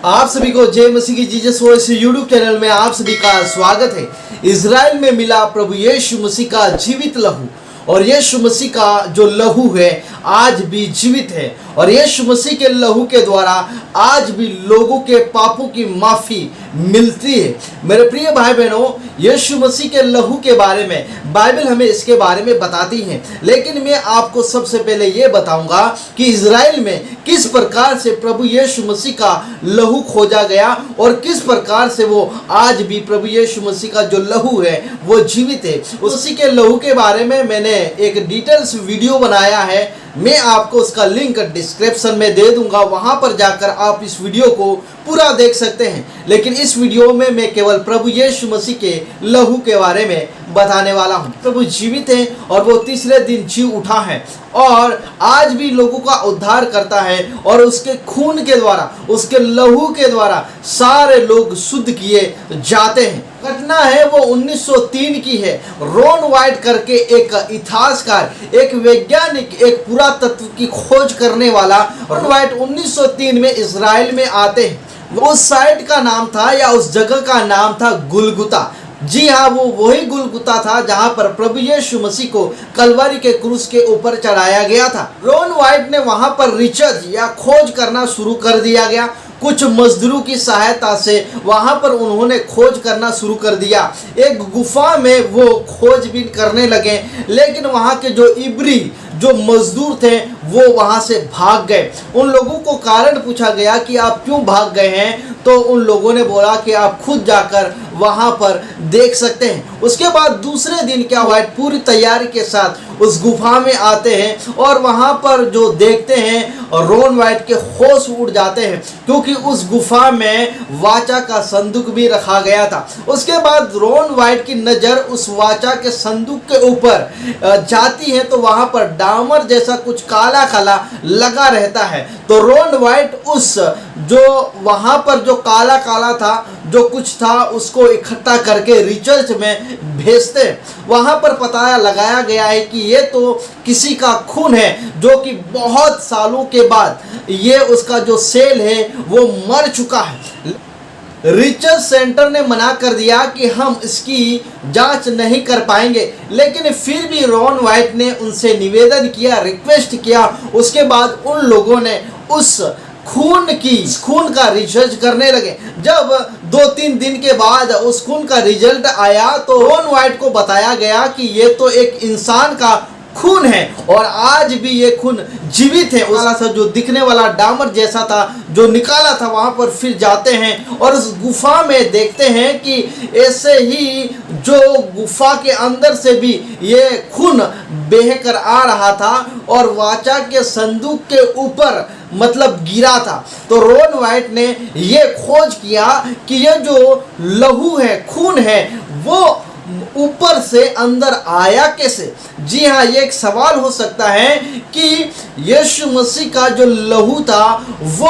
आप सभी को जय मसीह की जीसस वॉइस यूट्यूब चैनल में आप सभी का स्वागत है। इजराइल में मिला प्रभु यीशु मसीह का जीवित लहू, और यीशु मसीह का जो लहू है आज भी जीवित है, और यीशु मसीह के लहू के द्वारा आज भी लोगों के पापों की माफ़ी मिलती है। मेरे प्रिय भाई बहनों, यीशु मसीह के लहू के बारे में बाइबल हमें इसके बारे में बताती है, लेकिन मैं आपको सबसे पहले ये बताऊंगा कि इजराइल में किस प्रकार से प्रभु यीशु मसीह का लहू खोजा गया और किस प्रकार से वो आज भी प्रभु यीशु मसीह का जो लहू है वो जीवित है। उसी के लहू के बारे में मैंने एक डिटेल्स वीडियो बनाया है, मैं आपको उसका लिंक डिस्क्रिप्शन में दे दूंगा, वहां पर जाकर आप इस वीडियो को पूरा देख सकते हैं। लेकिन इस वीडियो में मैं केवल प्रभु यीशु मसीह के लहू के बारे में बताने वाला हूं। प्रभु जीवित है और वो तीसरे दिन जी उठा है और आज भी लोगों का उद्धार करता है, और उसके खून के द्वारा, उसके लहू के द्वारा सारे लोग शुद्ध किए जाते हैं। घटना है वो 1903 की है। रॉन वाइट करके एक इतिहासकार, एक वैज्ञानिक, एक पुरातत्व की खोज करने वाला रॉन वाइट 1903 में इजराइल में आते हैं। उस साइट का नाम था या उस जगह का नाम था गुलगुता। जी हाँ, वो वही गुलगुता था जहाँ पर प्रभु यीशु मसीह को कलवरी के क्रूस के ऊपर चढ़ाया गया था। रॉन वाइट ने वहाँ पर रिसर्च या खोज करना शुरू कर दिया गया। कुछ मजदूरों की सहायता से वहाँ पर उन्होंने खोज करना शुरू कर दिया। एक गुफा में वो खोजबीन करने लगे, लेकिन वहाँ के जो इब्री जो मजदूर थे वो वहाँ से भाग गए। उन लोगों को कारण पूछा गया कि आप क्यों भाग गए हैं, तो उन लोगों ने बोला कि आप खुद जाकर वहाँ पर देख सकते हैं। उसके बाद दूसरे दिन क्या हुआ, पूरी तैयारी के साथ उस गुफा में आते हैं और वहाँ पर जो देखते हैं रॉन वाइट के होश उड़ जाते हैं, क्योंकि उस गुफा में वाचा का संदूक भी रखा गया था। उसके बाद रॉन वाइट की नज़र उस वाचा के संदूक के ऊपर जाती है, तो वहाँ पर डामर जैसा कुछ काला काला लगा रहता है। तो रॉन वाइट उस जो वहाँ पर जो काला काला था, जो कुछ था, उसको इकट्ठा करके रिसर्च में भेजते। वहाँ पर पता लगाया गया है कि ये तो किसी का खून है जो कि बहुत सालों के बाद ये उसका जो सेल है वो मर चुका है। रिसर्च सेंटर ने मना कर दिया कि हम इसकी जांच नहीं कर पाएंगे, लेकिन फिर भी रॉन वाइट ने उनसे निवेदन किया, रिक्वेस्ट किया। उसके बाद उन लोगों ने उस खून का रिसर्च करने लगे। जब 2-3 दिन के बाद उस खून का रिजल्ट आया तो रॉन वाइट को बताया गया कि ये तो एक इंसान का खून है और आज भी ये खून जीवित है। वाला सा जो दिखने वाला डामर जैसा था जो निकाला था, वहां पर फिर जाते हैं और उस गुफा में देखते हैं कि ऐसे ही जो गुफा के अंदर से भी ये खून बहकर आ रहा था और वाचा के संदूक के ऊपर मतलब गिरा था। तो रॉन वाइट ने ये खोज किया कि ये जो लहू है, खून है, वो ऊपर से अंदर आया कैसे। जी हाँ, ये एक सवाल हो सकता है कि यीशु मसीह का जो लहू था वो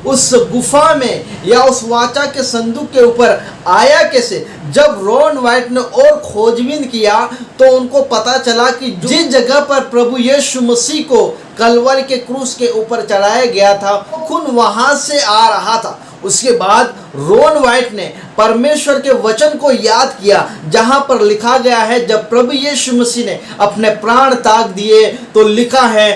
उस गुफा में या उस वाचा के संदूक के ऊपर आया कैसे। जब रॉन वाइट ने और खोजबीन किया तो उनको पता चला कि जिस जगह पर प्रभु यीशु मसीह को कलवरी के क्रूस के ऊपर चढ़ाया गया था, वो खून वहां से आ रहा था। उसके बाद रॉन वाइट ने परमेश्वर के वचन को याद किया, जहां पर लिखा गया है जब प्रभु यीशु मसीह ने अपने प्राण त्याग दिए तो लिखा है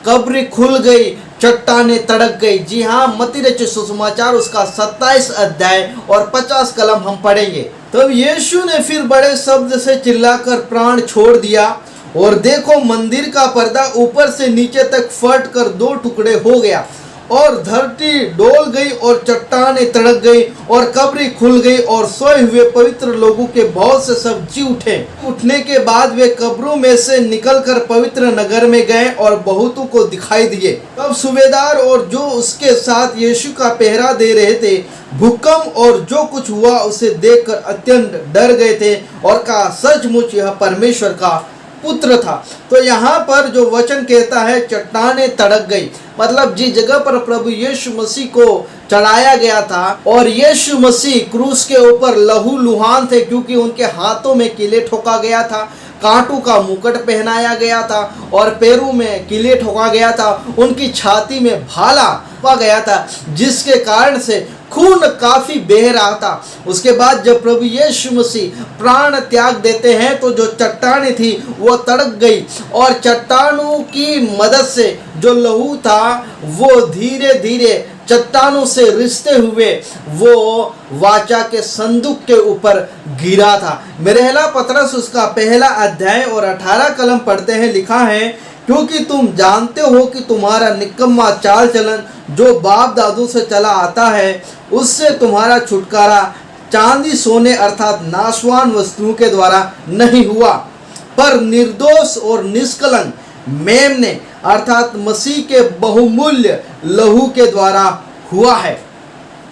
कब्र खुल गई, चट्टानें तड़क गई। जी हाँ, मत्ती रचित सुसमाचार उसका 27 अध्याय और 50 कलम हम पढ़ेंगे। तब यीशु ने फिर बड़े शब्द से चिल्लाकर प्राण छोड़ दिया, और देखो मंदिर का पर्दा ऊपर से नीचे तक फट कर 2 टुकड़े हो गया, और धरती डोल गई और चट्टानें तड़क गई और कब्रें खुल गई, और सोए हुए पवित्र लोगों के बहुत से सब जी उठे। उठने के बाद वे कब्रों में से निकलकर पवित्र नगर में गए और बहुतों को दिखाई दिए। तब सूबेदार और जो उसके साथ यीशु का पहरा दे रहे थे भूकंप और जो कुछ हुआ उसे देखकर अत्यंत डर गए थे और कहा, सचमुच यह परमेश्वर का पुत्र था। तो यहाँ पर जो वचन कहता है चट्टानें तड़क गई, मतलब जिस जगह पर प्रभु यीशु मसीह को चढ़ाया गया था और यीशु मसीह क्रूस के ऊपर लहू लुहान थे, क्योंकि उनके हाथों में किले ठोका गया था, कांटों का मुकुट पहनाया गया था और पैरों में किले ठोका गया था, उनकी छाती में भाला गया था, जिसके कारण से खून काफी बह रहा था। उसके बाद जब प्रभु यीशु मसीह प्राण त्याग देते हैं तो जो चट्टानें थी वो तड़क गई और चट्टानों की मदद से जो लहू था वो धीरे धीरे चट्टानों से रिश्ते हुए वो वाचा के संदूक के ऊपर गिरा था। मेरेला पतरस उसका पहला अध्याय और 18 कलम पढ़ते हैं। लिखा है, क्योंकि तुम जानते हो कि तुम्हारा निकम्मा चाल चलन जो बाप दादों से चला आता है उससे तुम्हारा छुटकारा चांदी सोने अर्थात नाशवान वस्तुओं के द्वारा नहीं हुआ, पर निर्दोष और निष्कलंक मेमने अर्थात मसीह के बहुमूल्य लहू के द्वारा हुआ है।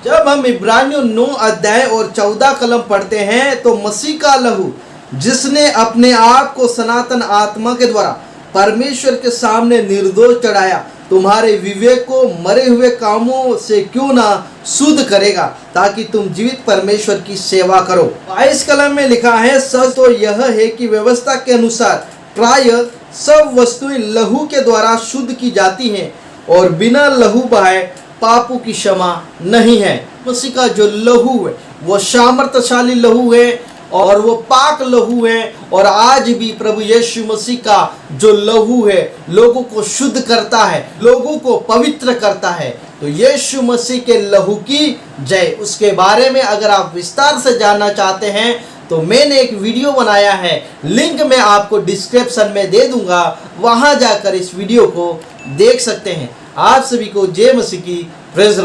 जब हम इब्रानियों 9 अध्याय और 14 कलम पढ़ते हैं तो मसीह का लहू जिसने अपने आप को सनातन आत्मा के द्वारा परमेश्वर के सामने निर्दोष चढ़ाया तुम्हारे विवेक को मरे हुए कामों से क्यों ना शुद्ध करेगा ताकि तुम जीवित परमेश्वर की सेवा करो। 22 कलम में लिखा है, सच तो यह है कि व्यवस्था के अनुसार प्राय सब वस्तुएं लहू के द्वारा शुद्ध की जाती हैं और बिना लहू बहाए पापों की क्षमा नहीं है। मसीह का जो लहू है वो सामर्थ्यशाली लहू है और वो पाक लहू है और आज भी प्रभु यीशु मसीह का जो लहू है लोगों को शुद्ध करता है, लोगों को पवित्र करता है। तो यीशु मसीह के लहू की जय। उसके बारे में अगर आप विस्तार से जानना चाहते हैं तो मैंने एक वीडियो बनाया है, लिंक मैं आपको डिस्क्रिप्शन में दे दूंगा, वहां जाकर इस वीडियो को देख सकते हैं। आप सभी को जय मसीह की प्रेज़।